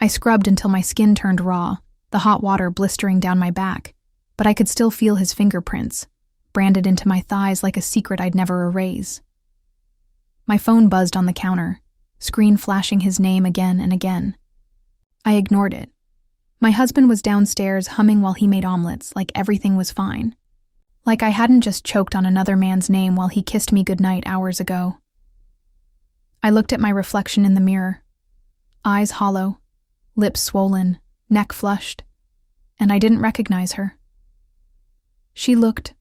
I scrubbed until my skin turned raw, the hot water blistering down my back, but I could still feel his fingerprints, branded into my thighs like a secret I'd never erase. My phone buzzed on the counter, screen flashing his name again and again. I ignored it. My husband was downstairs humming while he made omelets, like everything was fine. Like I hadn't just choked on another man's name while he kissed me goodnight hours ago. I looked at my reflection in the mirror. Eyes hollow, lips swollen, neck flushed, and I didn't recognize her. She looked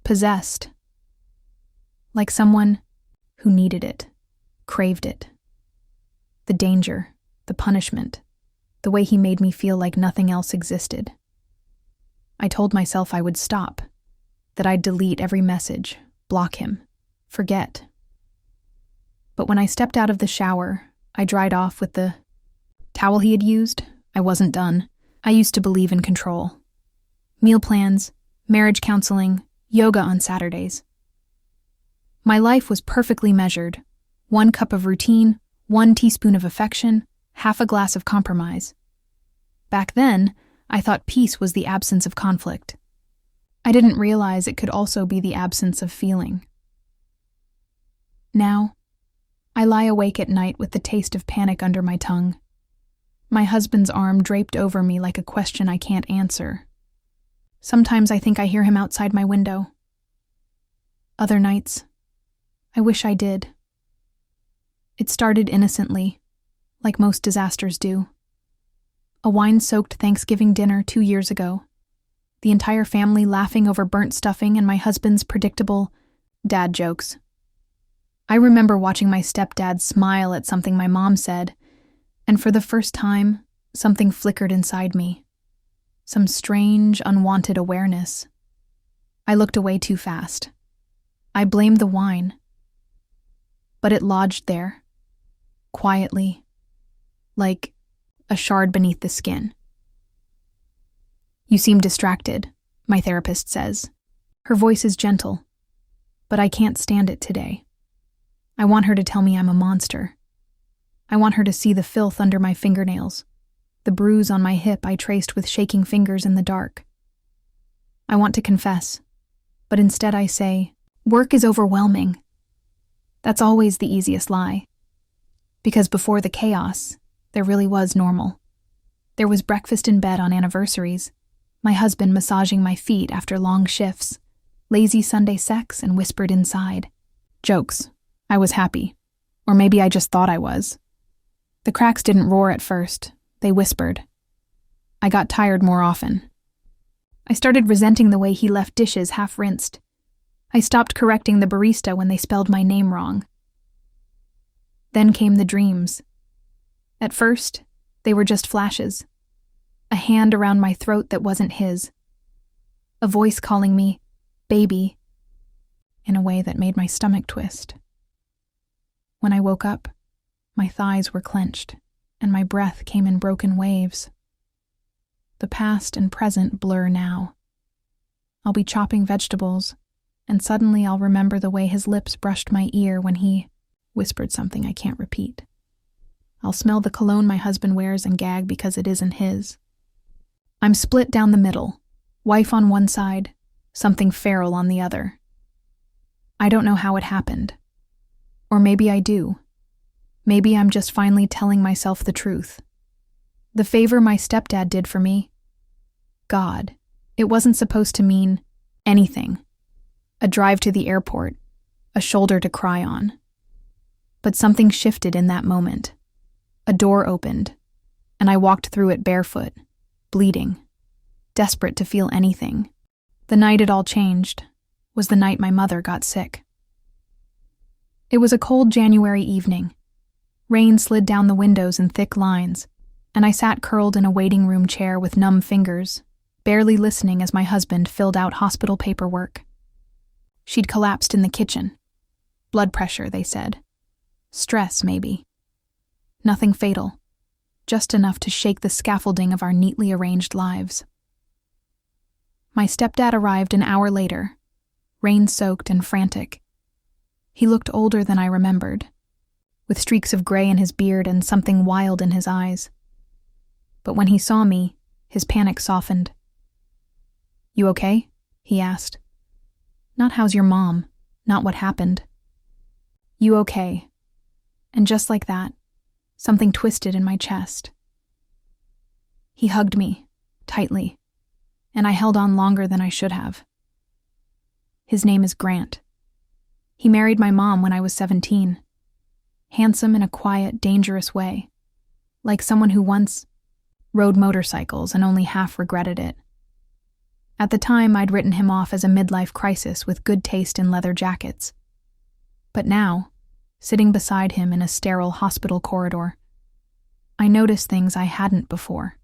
possessed, like someone who needed it, craved it. The danger, the punishment, the way he made me feel like nothing else existed. I told myself I would stop, that I'd delete every message, block him, forget. But when I stepped out of the shower, I dried off with the towel he had used. I wasn't done. I used to believe in control. Meal plans, marriage counseling, yoga on Saturdays. My life was perfectly measured. 1 cup of routine, 1 teaspoon of affection, half a glass of compromise. Back then, I thought peace was the absence of conflict. I didn't realize it could also be the absence of feeling. Now, I lie awake at night with the taste of panic under my tongue. My husband's arm draped over me like a question I can't answer. Sometimes I think I hear him outside my window. Other nights, I wish I did. It started innocently, like most disasters do. A wine-soaked Thanksgiving dinner 2 years ago. The entire family laughing over burnt stuffing and my husband's predictable dad jokes. I remember watching my stepdad smile at something my mom said, and for the first time, something flickered inside me. Some strange, unwanted awareness. I looked away too fast. I blamed the wine. But it lodged there, quietly, like a shard beneath the skin. "You seem distracted," my therapist says. Her voice is gentle, but I can't stand it today. I want her to tell me I'm a monster. I want her to see the filth under my fingernails, the bruise on my hip I traced with shaking fingers in the dark. I want to confess, but instead I say, work is overwhelming. That's always the easiest lie. Because before the chaos, there really was normal. There was breakfast in bed on anniversaries, my husband massaging my feet after long shifts, lazy Sunday sex and whispered inside. Jokes. I was happy. Or maybe I just thought I was. The cracks didn't roar at first. They whispered. I got tired more often. I started resenting the way he left dishes half-rinsed. I stopped correcting the barista when they spelled my name wrong. Then came the dreams. At first, they were just flashes. A hand around my throat that wasn't his. A voice calling me, baby, in a way that made my stomach twist. When I woke up, my thighs were clenched, and my breath came in broken waves. The past and present blur now. I'll be chopping vegetables, and suddenly I'll remember the way his lips brushed my ear when he whispered something I can't repeat. I'll smell the cologne my husband wears and gag because it isn't his. I'm split down the middle, wife on one side, something feral on the other. I don't know how it happened. Or maybe I do. Maybe I'm just finally telling myself the truth. The favor my stepdad did for me, God, it wasn't supposed to mean anything. A drive to the airport, a shoulder to cry on. But something shifted in that moment. A door opened, and I walked through it barefoot, bleeding, desperate to feel anything. The night it all changed was the night my mother got sick. It was a cold January evening. Rain slid down the windows in thick lines, and I sat curled in a waiting room chair with numb fingers, barely listening as my husband filled out hospital paperwork. She'd collapsed in the kitchen. Blood pressure, they said. Stress, maybe. Nothing fatal, just enough to shake the scaffolding of our neatly arranged lives. My stepdad arrived an hour later, rain-soaked and frantic. He looked older than I remembered, with streaks of gray in his beard and something wild in his eyes. but when he saw me, his panic softened. "You okay?" he asked. Not "how's your mom?" Not what happened. "You okay?" And just like that, something twisted in my chest. He hugged me, tightly, and I held on longer than I should have. His name is Grant. He married my mom when I was 17. Handsome in a quiet, dangerous way, like someone who once rode motorcycles and only half regretted it. At the time, I'd written him off as a midlife crisis with good taste in leather jackets. But now, sitting beside him in a sterile hospital corridor, I noticed things I hadn't before.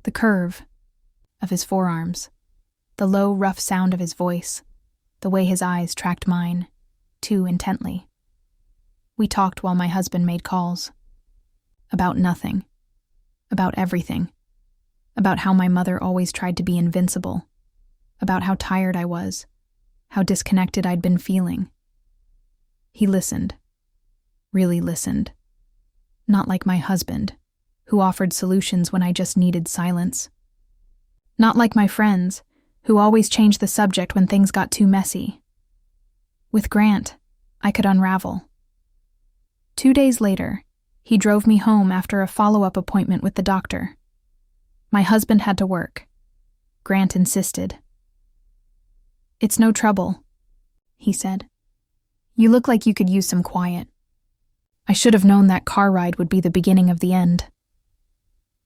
The curve of his forearms, the low, rough sound of his voice, the way his eyes tracked mine, too intently. We talked while my husband made calls. About nothing. About everything. About how my mother always tried to be invincible. About how tired I was. How disconnected I'd been feeling. He listened. Really listened. Not like my husband, who offered solutions when I just needed silence. Not like my friends, who always changed the subject when things got too messy. With Grant, I could unravel. 2 days later, he drove me home after a follow-up appointment with the doctor. My husband had to work. Grant insisted. "It's no trouble," he said. "You look like you could use some quiet." I should have known that car ride would be the beginning of the end.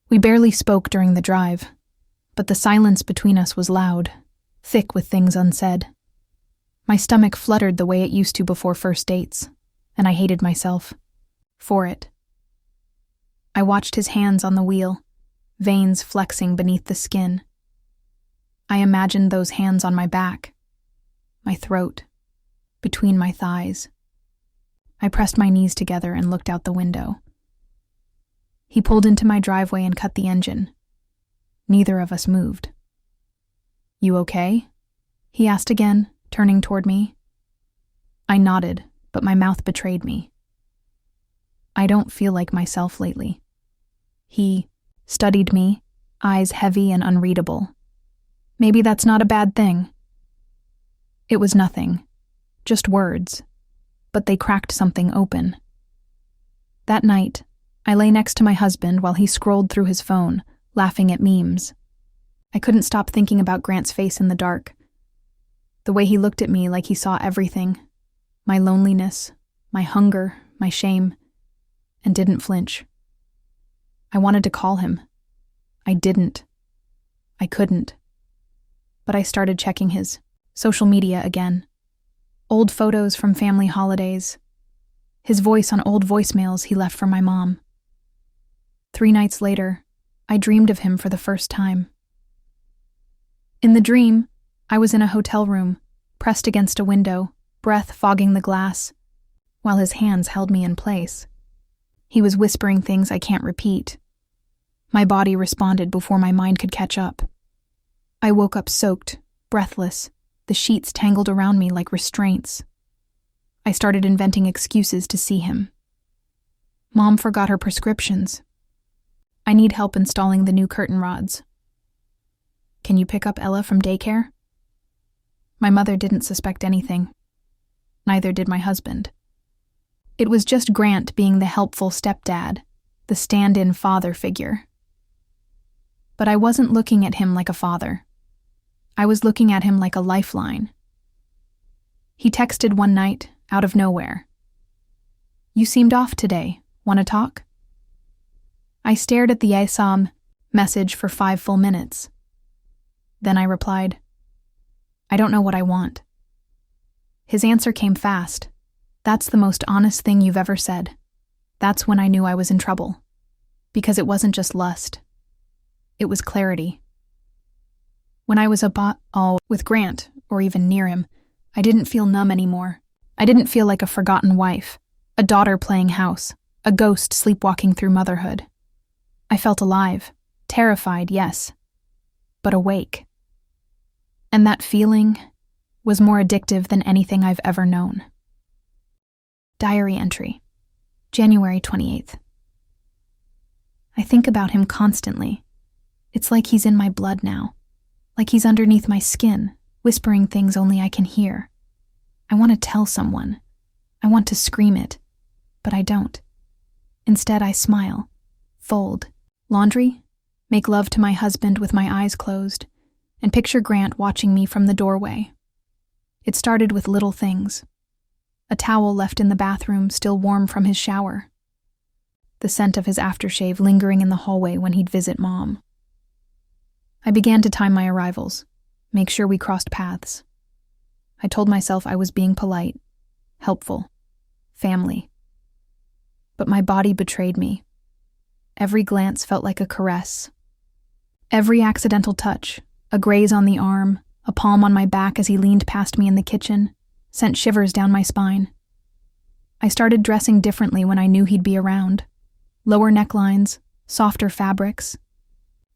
We barely spoke during the drive, but the silence between us was loud, thick with things unsaid. My stomach fluttered the way it used to before first dates, and I hated myself for it. I watched his hands on the wheel, veins flexing beneath the skin. I imagined those hands on my back, my throat, between my thighs. I pressed my knees together and looked out the window. He pulled into my driveway and cut the engine. Neither of us moved. "You okay?" he asked again, turning toward me. I nodded, but my mouth betrayed me. "I don't feel like myself lately." He studied me, eyes heavy and unreadable. "Maybe that's not a bad thing." It was nothing, just words, but they cracked something open. That night, I lay next to my husband while he scrolled through his phone, laughing at memes. I couldn't stop thinking about Grant's face in the dark. The way he looked at me like he saw everything, my loneliness, my hunger, my shame, and didn't flinch. I wanted to call him. I didn't. I couldn't. But I started checking his social media again. Old photos from family holidays. His voice on old voicemails he left for my mom. 3 nights later, I dreamed of him for the first time. In the dream, I was in a hotel room, pressed against a window, breath fogging the glass, while his hands held me in place. He was whispering things I can't repeat. My body responded before my mind could catch up. I woke up soaked, breathless, the sheets tangled around me like restraints. I started inventing excuses to see him. Mom forgot her prescriptions. I need help installing the new curtain rods. Can you pick up Ella from daycare? My mother didn't suspect anything. Neither did my husband. It was just Grant being the helpful stepdad, the stand-in father figure. But I wasn't looking at him like a father. I was looking at him like a lifeline. He texted one night, out of nowhere. "You seemed off today. Want to talk?" I stared at the ASAM message for 5 full minutes. Then I replied, "I don't know what I want." His answer came fast. "That's the most honest thing you've ever said." That's when I knew I was in trouble. Because it wasn't just lust. It was clarity. When I was all with Grant, or even near him, I didn't feel numb anymore. I didn't feel like a forgotten wife, a daughter playing house, a ghost sleepwalking through motherhood. I felt alive, terrified, yes, but awake. And that feeling was more addictive than anything I've ever known. Diary entry, January 28th. I think about him constantly. It's like he's in my blood now, like he's underneath my skin, whispering things only I can hear. I want to tell someone. I want to scream it, but I don't. Instead, I smile, fold, laundry, make love to my husband with my eyes closed, and picture Grant watching me from the doorway. It started with little things. A towel left in the bathroom, still warm from his shower. The scent of his aftershave lingering in the hallway when he'd visit Mom. I began to time my arrivals, make sure we crossed paths. I told myself I was being polite, helpful, family. But my body betrayed me. Every glance felt like a caress. Every accidental touch, a graze on the arm, a palm on my back as he leaned past me in the kitchen, sent shivers down my spine. I started dressing differently when I knew he'd be around. Lower necklines, softer fabrics.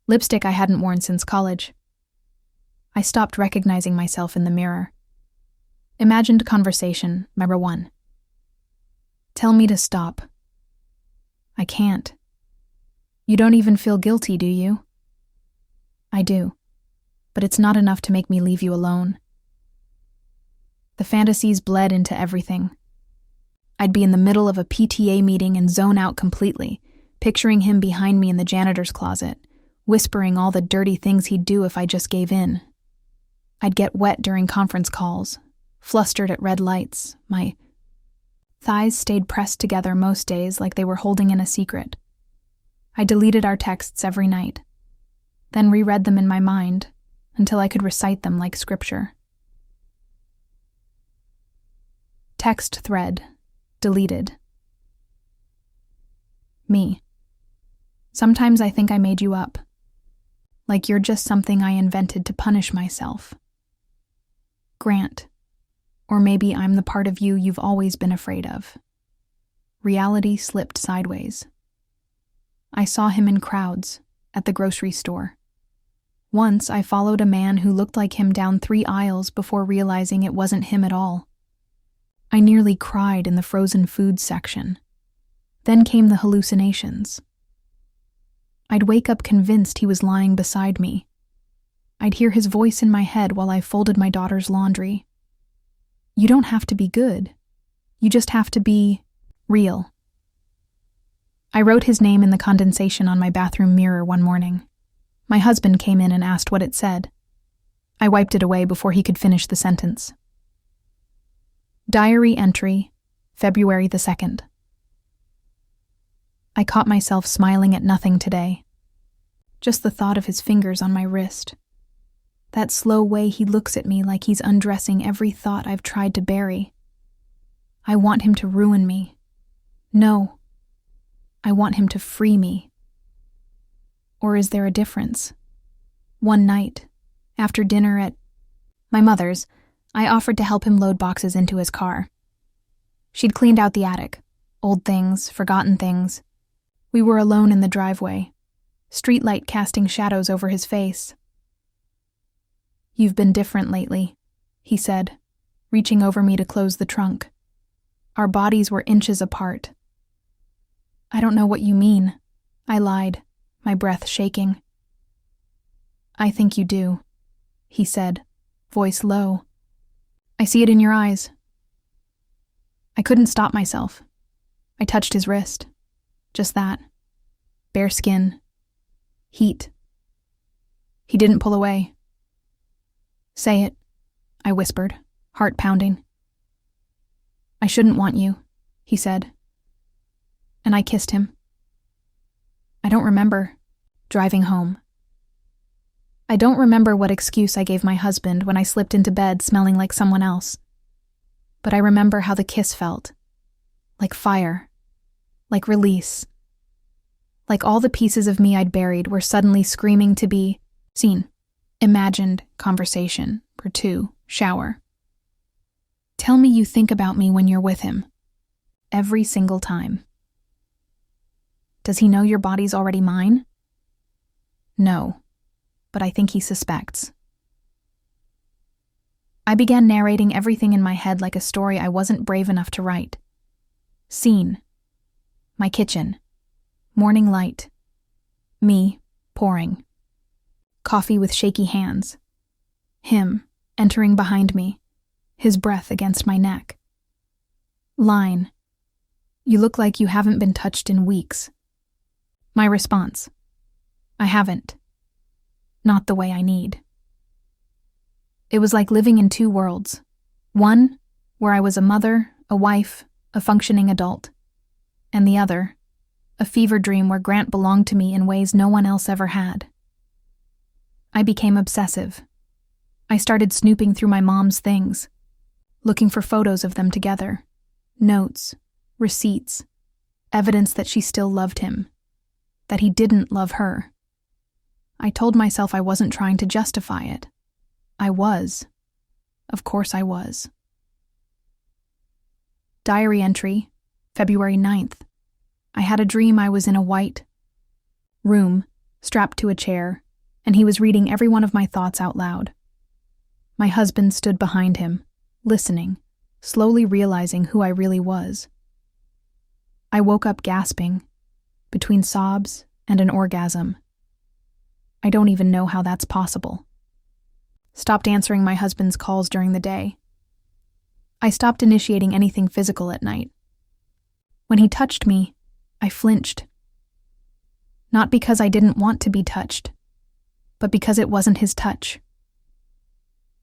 Lipstick I hadn't worn since college. I stopped recognizing myself in the mirror. Imagined conversation, number 1. Tell me to stop. I can't. You don't even feel guilty, do you? I do, but it's not enough to make me leave you alone. The fantasies bled into everything. I'd be in the middle of a PTA meeting and zone out completely, picturing him behind me in the janitor's closet, whispering all the dirty things he'd do if I just gave in. I'd get wet during conference calls, flustered at red lights. My thighs stayed pressed together most days like they were holding in a secret. I deleted our texts every night, then reread them in my mind until I could recite them like scripture. Text thread. Deleted. Me. Sometimes I think I made you up. Like you're just something I invented to punish myself. Grant. Or maybe I'm the part of you you've always been afraid of. Reality slipped sideways. I saw him in crowds, at the grocery store. Once I followed a man who looked like him down 3 aisles before realizing it wasn't him at all. I nearly cried in the frozen food section. Then came the hallucinations. I'd wake up convinced he was lying beside me. I'd hear his voice in my head while I folded my daughter's laundry. You don't have to be good. You just have to be real. I wrote his name in the condensation on my bathroom mirror one morning. My husband came in and asked what it said. I wiped it away before he could finish the sentence. Diary entry, February the 2nd. I caught myself smiling at nothing today. Just the thought of his fingers on my wrist. That slow way he looks at me like he's undressing every thought I've tried to bury. I want him to ruin me. No. I want him to free me. Or is there a difference? One night, after dinner at my mother's, I offered to help him load boxes into his car. She'd cleaned out the attic, old things, forgotten things. We were alone in the driveway, streetlight casting shadows over his face. You've been different lately, he said, reaching over me to close the trunk. Our bodies were inches apart. I don't know what you mean, I lied, my breath shaking. I think you do, he said, voice low. I see it in your eyes. I couldn't stop myself. I touched his wrist. Just that. Bare skin. Heat. He didn't pull away. Say it, I whispered, heart pounding. I shouldn't want you, he said. And I kissed him. I don't remember driving home. I don't remember what excuse I gave my husband when I slipped into bed smelling like someone else. But I remember how the kiss felt. Like fire. Like release. Like all the pieces of me I'd buried were suddenly screaming to be seen. Imagined conversation. For 2. Shower. Tell me you think about me when you're with him. Every single time. Does he know your body's already mine? No. But I think he suspects. I began narrating everything in my head like a story I wasn't brave enough to write. Scene. My kitchen. Morning light. Me, pouring. Coffee with shaky hands. Him, entering behind me, his breath against my neck. Line. You look like you haven't been touched in weeks. My response. I haven't. Not the way I need. It was like living in two worlds. One, where I was a mother, a wife, a functioning adult. And the other, a fever dream where Grant belonged to me in ways no one else ever had. I became obsessive. I started snooping through my mom's things, looking for photos of them together, notes, receipts, evidence that she still loved him, that he didn't love her. I told myself I wasn't trying to justify it. I was. Of course I was. Diary entry, February 9th. I had a dream I was in a white room, strapped to a chair, and he was reading every one of my thoughts out loud. My husband stood behind him, listening, slowly realizing who I really was. I woke up gasping, between sobs and an orgasm. I don't even know how that's possible. Stopped answering my husband's calls during the day. I stopped initiating anything physical at night. When he touched me, I flinched. Not because I didn't want to be touched, but because it wasn't his touch.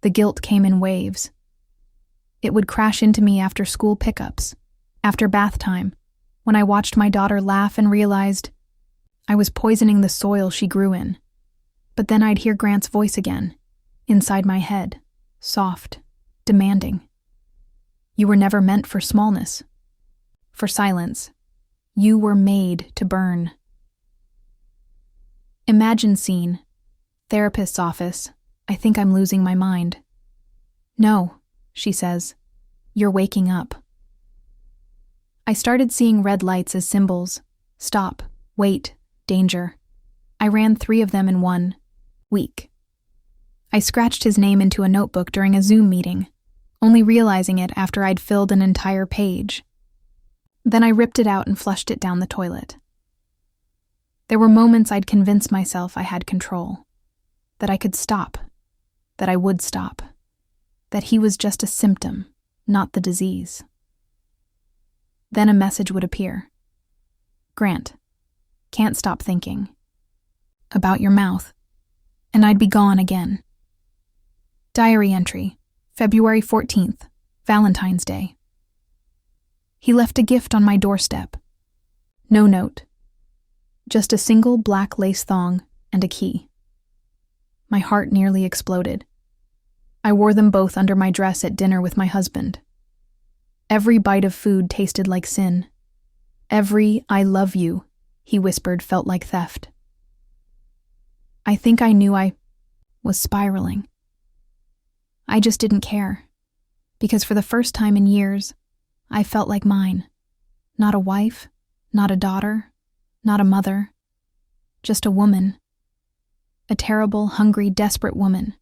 The guilt came in waves. It would crash into me after school pickups, after bath time, when I watched my daughter laugh and realized I was poisoning the soil she grew in. But then I'd hear Grant's voice again, inside my head, soft, demanding. You were never meant for smallness, for silence. You were made to burn. Imagine scene. Therapist's office. I think I'm losing my mind. No, she says. You're waking up. I started seeing red lights as symbols. Stop, wait, danger. I ran 3 of them in 1 week. I scratched his name into a notebook during a Zoom meeting, only realizing it after I'd filled an entire page. Then I ripped it out and flushed it down the toilet. There were moments I'd convinced myself I had control, that I could stop, that I would stop, that he was just a symptom, not the disease. Then a message would appear. Grant, can't stop thinking. About your mouth. And I'd be gone again. Diary entry, February 14th, Valentine's Day. He left a gift on my doorstep. No note. Just a single black lace thong and a key. My heart nearly exploded. I wore them both under my dress at dinner with my husband. Every bite of food tasted like sin. Every "I love you," he whispered, felt like theft. I think I knew I was spiraling. I just didn't care, because for the first time in years, I felt like mine. Not a wife, not a daughter, not a mother, just a woman. A terrible, hungry, desperate woman.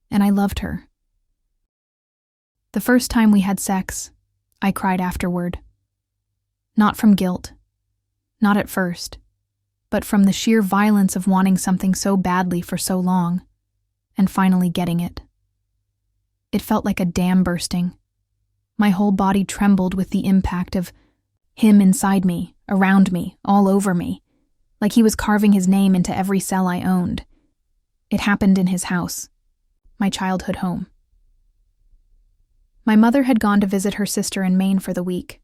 And I loved her. The first time we had sex, I cried afterward. Not from guilt, not at first, but from the sheer violence of wanting something so badly for so long, and finally getting it. It felt like a dam bursting. My whole body trembled with the impact of him inside me, around me, all over me, like he was carving his name into every cell I owned. It happened in his house, my childhood home. My mother had gone to visit her sister in Maine for the week.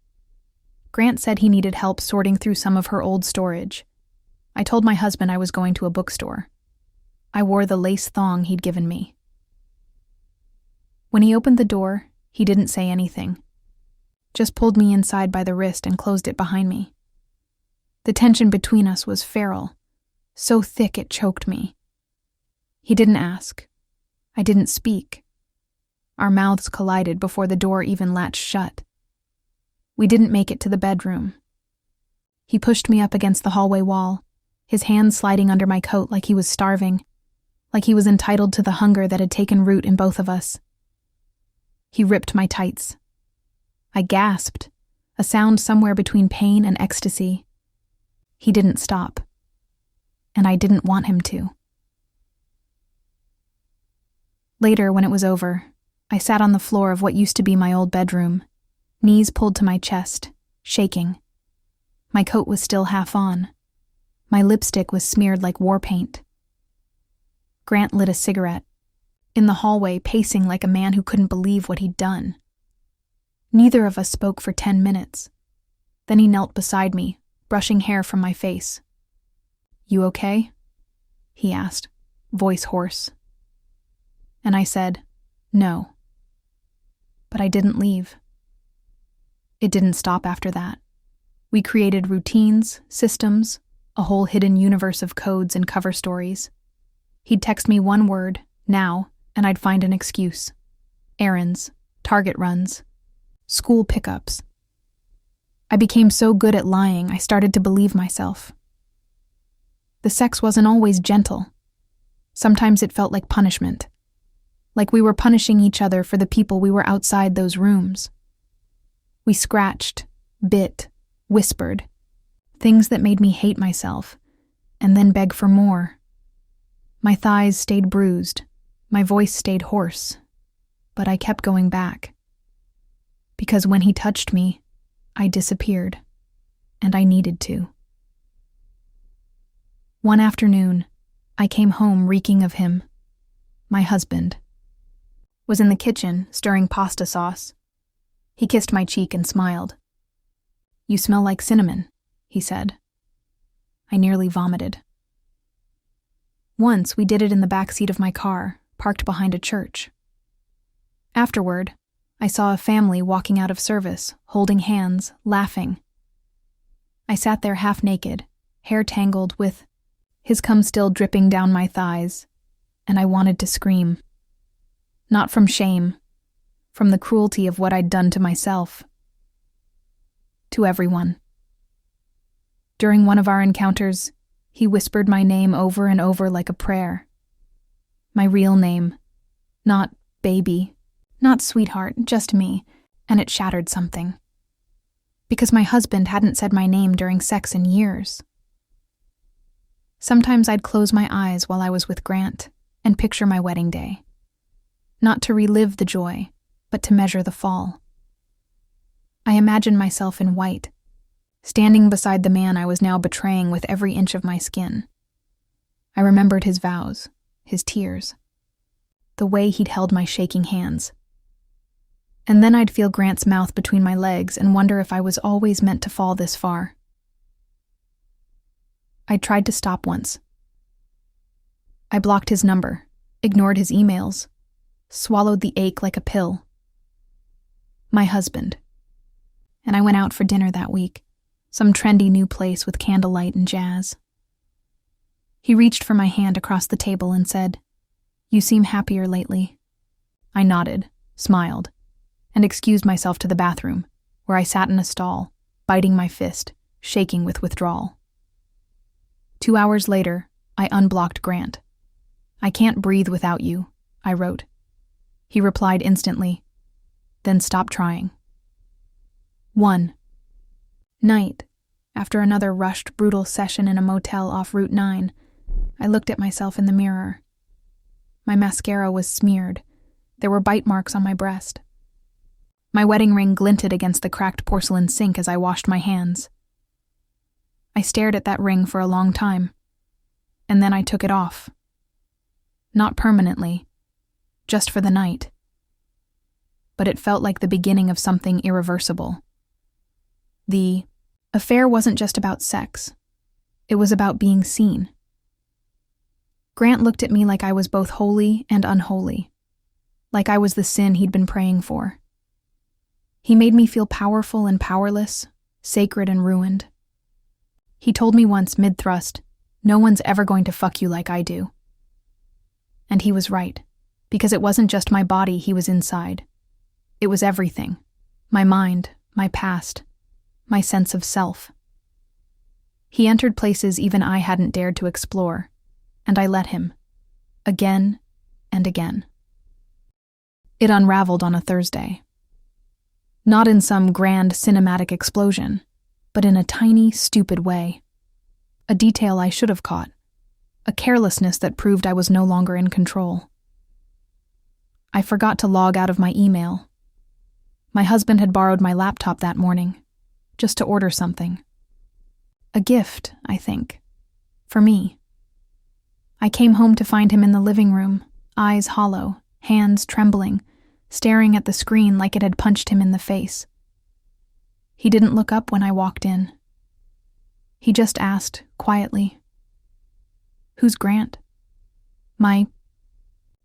Grant said he needed help sorting through some of her old storage. I told my husband I was going to a bookstore. I wore the lace thong he'd given me. When he opened the door, he didn't say anything. Just pulled me inside by the wrist and closed it behind me. The tension between us was feral, so thick it choked me. He didn't ask. I didn't speak. Our mouths collided before the door even latched shut. We didn't make it to the bedroom. He pushed me up against the hallway wall, his hands sliding under my coat like he was starving, like he was entitled to the hunger that had taken root in both of us. He ripped my tights. I gasped, a sound somewhere between pain and ecstasy. He didn't stop. and I didn't want him to. Later, when it was over, I sat on the floor of what used to be my old bedroom, knees pulled to my chest, shaking. My coat was still half on. My lipstick was smeared like war paint. Grant lit a cigarette, in the hallway pacing like a man who couldn't believe what he'd done. Neither of us spoke for 10 minutes. Then he knelt beside me, brushing hair from my face. "You okay?" he asked, voice hoarse. And I said, "No." But I didn't leave. It didn't stop after that. We created routines, systems, a whole hidden universe of codes and cover stories. He'd text me one word, "now," and I'd find an excuse. Errands, Target runs, school pickups. I became so good at lying, I started to believe myself. The sex wasn't always gentle. Sometimes it felt like punishment. Like we were punishing each other for the people we were outside those rooms. We scratched, bit, whispered, things that made me hate myself, and then beg for more. My thighs stayed bruised, my voice stayed hoarse, but I kept going back. Because when he touched me, I disappeared, and I needed to. One afternoon, I came home reeking of him. My husband was in the kitchen, stirring pasta sauce. He kissed my cheek and smiled. "You smell like cinnamon," he said. I nearly vomited. Once we did it in the back seat of my car, parked behind a church. Afterward, I saw a family walking out of service, holding hands, laughing. I sat there half naked, hair tangled, with his cum still dripping down my thighs, and I wanted to scream. Not from shame, from the cruelty of what I'd done to myself. To everyone. During one of our encounters, he whispered my name over and over like a prayer. My real name. Not baby, not sweetheart, just me, and it shattered something. Because my husband hadn't said my name during sex in years. Sometimes I'd close my eyes while I was with Grant and picture my wedding day. Not to relive the joy, but to measure the fall. I imagined myself in white, standing beside the man I was now betraying with every inch of my skin. I remembered his vows, his tears, the way he'd held my shaking hands. And then I'd feel Grant's mouth between my legs and wonder if I was always meant to fall this far. I tried to stop once. I blocked his number, ignored his emails, swallowed the ache like a pill. My husband. And I went out for dinner that week, some trendy new place with candlelight and jazz. He reached for my hand across the table and said, "You seem happier lately." I nodded, smiled, and excused myself to the bathroom, where I sat in a stall, biting my fist, shaking with withdrawal. 2 hours later, I unblocked Grant. "I can't breathe without you," I wrote. He replied instantly, "Then stop trying." 1. Night. After another rushed, brutal session in a motel off Route 9, I looked at myself in the mirror. My mascara was smeared. There were bite marks on my breast. My wedding ring glinted against the cracked porcelain sink as I washed my hands. I stared at that ring for a long time, and then I took it off. Not permanently, just for the night. But it felt like the beginning of something irreversible. The affair wasn't just about sex. It was about being seen. Grant looked at me like I was both holy and unholy, like I was the sin he'd been praying for. He made me feel powerful and powerless, sacred and ruined. He told me once, mid-thrust, "No one's ever going to fuck you like I do." And he was right, because it wasn't just my body he was inside. It was everything. My mind, my past, my sense of self. He entered places even I hadn't dared to explore, and I let him. Again and again. It unraveled on a Thursday. Not in some grand cinematic explosion, but in a tiny, stupid way. A detail I should have caught, a carelessness that proved I was no longer in control. I forgot to log out of my email. My husband had borrowed my laptop that morning, just to order something. A gift, I think, for me. I came home to find him in the living room, eyes hollow, hands trembling, staring at the screen like it had punched him in the face. He didn't look up when I walked in. He just asked, quietly, "Who's Grant?" My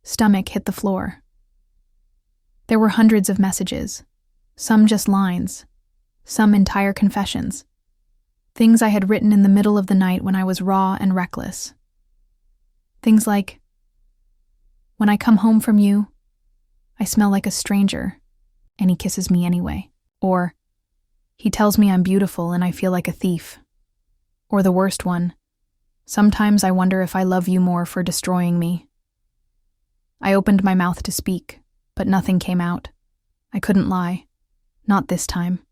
stomach hit the floor. There were hundreds of messages, some just lines, some entire confessions, things I had written in the middle of the night when I was raw and reckless. Things like, "When I come home from you, I smell like a stranger, and he kisses me anyway." Or, "He tells me I'm beautiful and I feel like a thief." Or the worst one, "Sometimes I wonder if I love you more for destroying me." I opened my mouth to speak, but nothing came out. I couldn't lie. Not this time.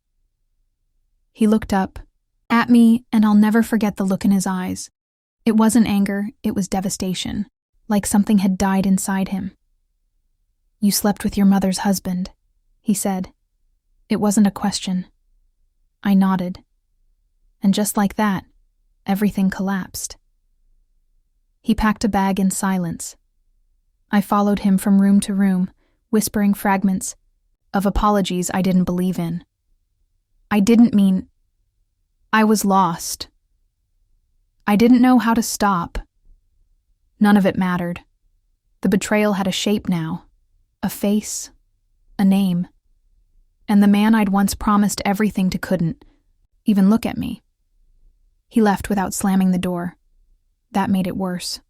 He looked up, at me, and I'll never forget the look in his eyes. It wasn't anger, it was devastation, like something had died inside him. "You slept with your mother's husband," he said. It wasn't a question. I nodded. And just like that, everything collapsed. He packed a bag in silence. I followed him from room to room, whispering fragments of apologies I didn't believe in. I didn't mean... I was lost. I didn't know how to stop. None of it mattered. The betrayal had a shape now, a face, a name. And the man I'd once promised everything to couldn't even look at me. He left without slamming the door. That made it worse.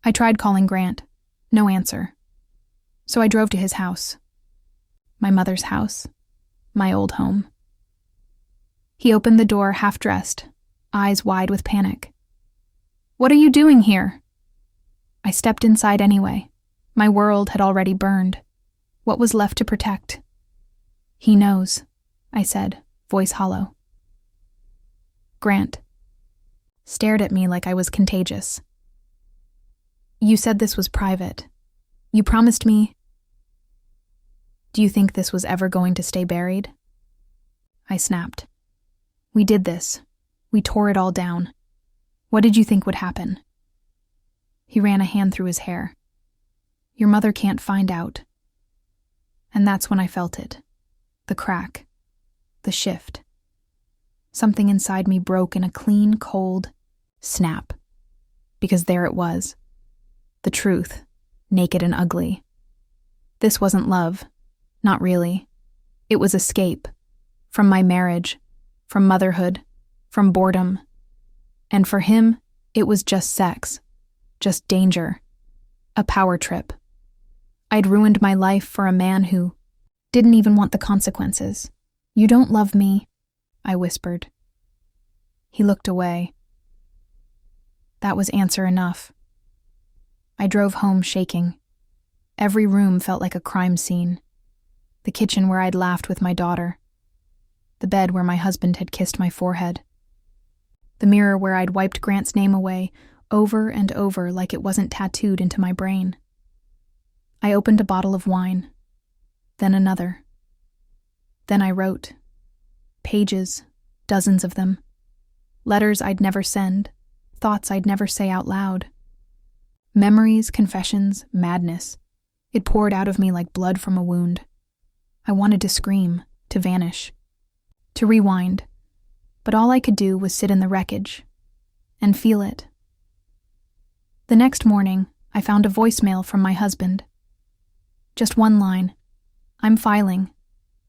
I tried calling Grant. No answer. So I drove to his house. My mother's house. My old home. He opened the door half-dressed, eyes wide with panic. "What are you doing here?" I stepped inside anyway. My world had already burned. What was left to protect? "He knows," I said, voice hollow. Grant stared at me like I was contagious. "You said this was private. You promised me. Do you think this was ever going to stay buried?" I snapped. "We did this. We tore it all down. What did you think would happen?" He ran a hand through his hair. "Your mother can't find out." And that's when I felt it. The crack. The shift. Something inside me broke in a clean, cold snap. Because there it was. The truth. Naked and ugly. This wasn't love. Not really. It was escape. From my marriage. From motherhood. From boredom. And for him, it was just sex. Just danger. A power trip. I'd ruined my life for a man who didn't even want the consequences. "You don't love me," I whispered. He looked away. That was answer enough. I drove home shaking. Every room felt like a crime scene. The kitchen where I'd laughed with my daughter. The bed where my husband had kissed my forehead. The mirror where I'd wiped Grant's name away over and over like it wasn't tattooed into my brain. I opened a bottle of wine. Then another. Then I wrote. Pages, dozens of them. Letters I'd never send, thoughts I'd never say out loud. Memories, confessions, madness. It poured out of me like blood from a wound. I wanted to scream, to vanish, to rewind, but all I could do was sit in the wreckage and feel it. The next morning, I found a voicemail from my husband. Just one line. "I'm filing.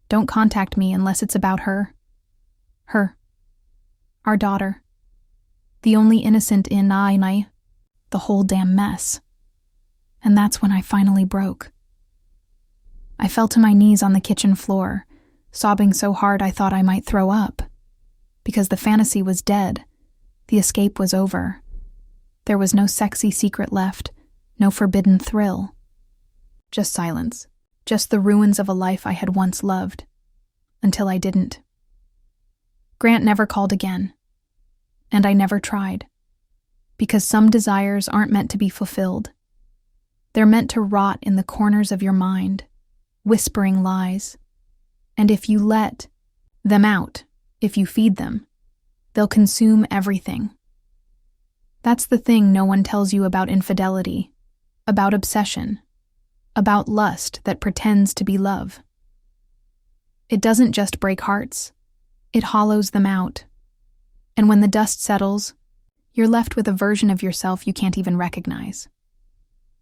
Don't contact me unless it's about her. Her. Our daughter. The only innocent in the whole damn mess." And that's when I finally broke. I fell to my knees on the kitchen floor, sobbing so hard I thought I might throw up. Because the fantasy was dead. The escape was over. There was no sexy secret left, no forbidden thrill. Just silence. Just the ruins of a life I had once loved. Until I didn't. Grant never called again. And I never tried. because some desires aren't meant to be fulfilled. They're meant to rot in the corners of your mind, whispering lies. And if you let them out, if you feed them, they'll consume everything. That's the thing no one tells you about infidelity, about obsession, about lust that pretends to be love. It doesn't just break hearts, it hollows them out. And when the dust settles, you're left with a version of yourself you can't even recognize.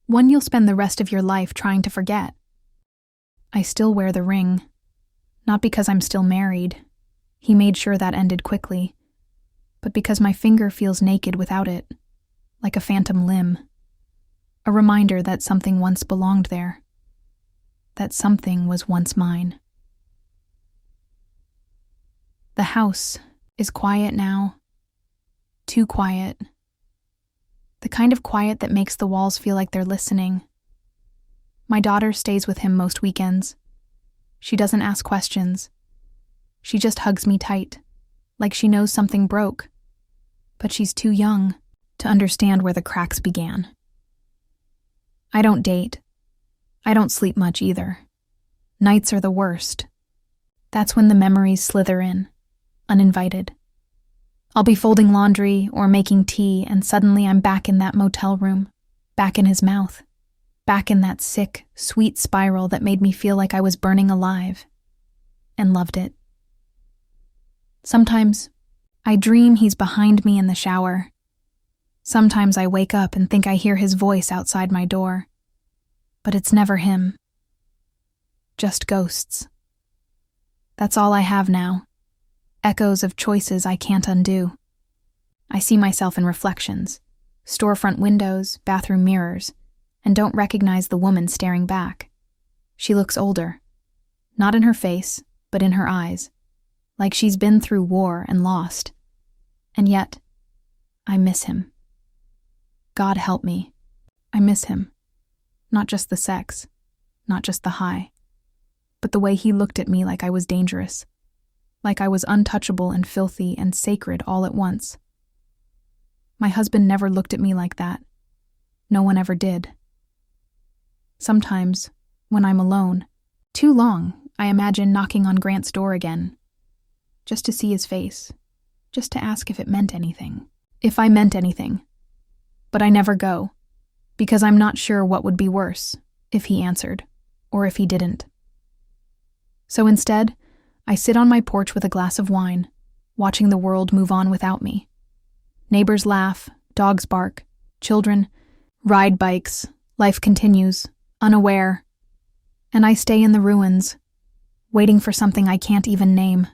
One you'll spend the rest of your life trying to forget. I still wear the ring. Not because I'm still married. He made sure that ended quickly. But because my finger feels naked without it, like a phantom limb. A reminder that something once belonged there. That something was once mine. The house is quiet now. Too quiet. The kind of quiet that makes the walls feel like they're listening. My daughter stays with him most weekends. She doesn't ask questions. She just hugs me tight, like she knows something broke. But she's too young to understand where the cracks began. I don't date. I don't sleep much either. Nights are the worst. That's when the memories slither in, uninvited. I'll be folding laundry or making tea, and suddenly I'm back in that motel room, back in his mouth, back in that sick, sweet spiral that made me feel like I was burning alive, and loved it. Sometimes I dream he's behind me in the shower. Sometimes I wake up and think I hear his voice outside my door, but it's never him. Just ghosts. That's all I have now. Echoes of choices I can't undo. I see myself in reflections, storefront windows, bathroom mirrors, and don't recognize the woman staring back. She looks older. Not in her face, but in her eyes. Like she's been through war and lost. And yet, I miss him. God help me. I miss him. Not just the sex, not just the high, but the way he looked at me like I was dangerous. Like I was untouchable and filthy and sacred all at once. My husband never looked at me like that. No one ever did. Sometimes, when I'm alone, too long, I imagine knocking on Grant's door again. Just to see his face. Just to ask if it meant anything. If I meant anything. But I never go, because I'm not sure what would be worse, if he answered, or if he didn't. So instead, I sit on my porch with a glass of wine, watching the world move on without me. Neighbors laugh, dogs bark, children ride bikes, life continues, unaware. And I stay in the ruins, waiting for something I can't even name.